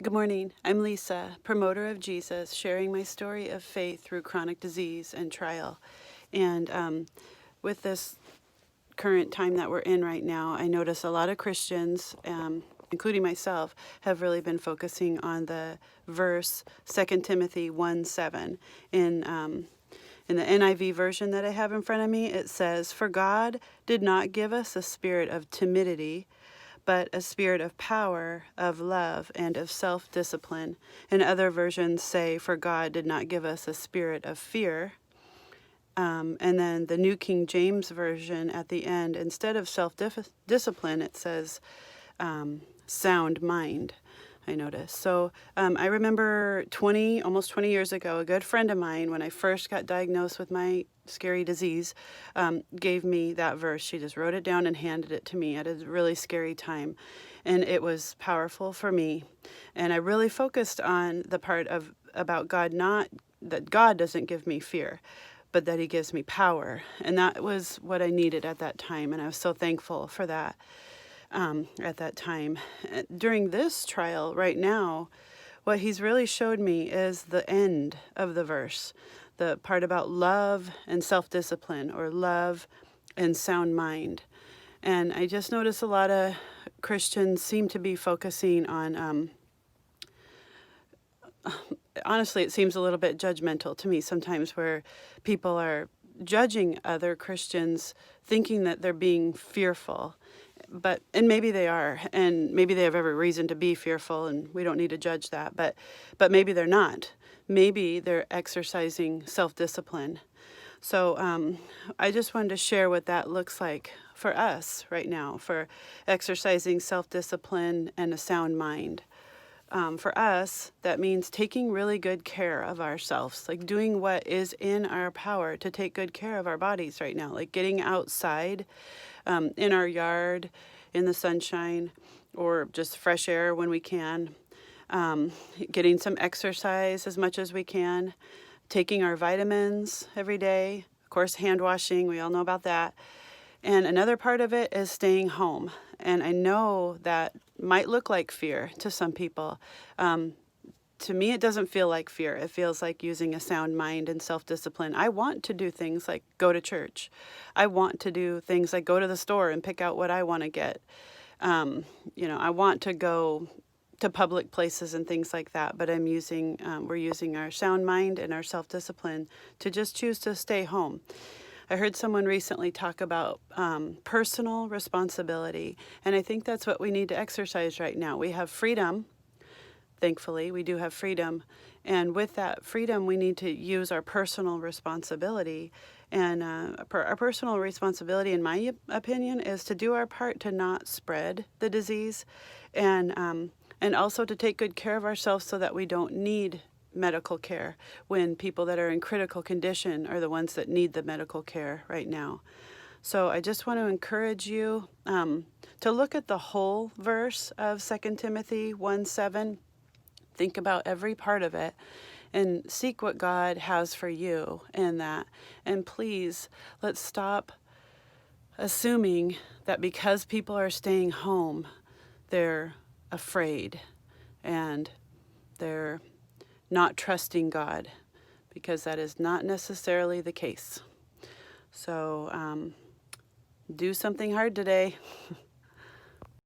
Good morning. I'm Lisa, promoter of Jesus, sharing my story of faith through chronic disease and trial. And with this current time that we're in right now, I notice a lot of Christians, including myself, have really been focusing on the verse 2 Timothy 1:7. In the NIV version that I have in front of me, it says, "For God did not give us a spirit of timidity, but a spirit of power, of love, and of self-discipline." And other versions say, "For God did not give us a spirit of fear." And then the New King James Version at the end, instead of self-discipline, it says sound mind, I noticed. So I remember almost 20 years ago, a good friend of mine, when I first got diagnosed with my scary disease, gave me that verse. She just wrote it down and handed it to me at a really scary time. And it was powerful for me. And I really focused on the part about God, not that God doesn't give me fear, but that he gives me power. And that was what I needed at that time. And I was so thankful for that at that time. During this trial right now, what he's really showed me is the end of the verse, the part about love and self-discipline, or love and sound mind. And I just notice a lot of Christians seem to be focusing on, honestly, it seems a little bit judgmental to me sometimes, where people are judging other Christians, thinking that they're being fearful. And maybe they are, and maybe they have every reason to be fearful, and we don't need to judge that, but maybe they're not. Maybe they're exercising self-discipline. So I just wanted to share what that looks like for us right now, for exercising self-discipline and a sound mind. For us, that means taking really good care of ourselves, like doing what is in our power to take good care of our bodies right now, like getting outside in our yard, in the sunshine, or just fresh air when we can, getting some exercise as much as we can, taking our vitamins every day, of course, hand washing, we all know about that. And another part of it is staying home. And I know that might look like fear to some people. To me, it doesn't feel like fear. It feels like using a sound mind and self-discipline. I want to do things like go to church. I want to do things like go to the store and pick out what I want to get. I want to go to public places and things like that, but we're using our sound mind and our self-discipline to just choose to stay home. I heard someone recently talk about personal responsibility, and I think that's what we need to exercise right now. We have freedom. Thankfully, we do have freedom. And with that freedom, we need to use our personal responsibility. And our personal responsibility, in my opinion, is to do our part to not spread the disease, and also to take good care of ourselves so that we don't need medical care when people that are in critical condition are the ones that need the medical care right now. So I just want to encourage you to look at the whole verse of 2 Timothy 1:7. Think about every part of it and seek what God has for you in that. And please, let's stop assuming that because people are staying home, they're afraid and they're not trusting God, because that is not necessarily the case. So do something hard today.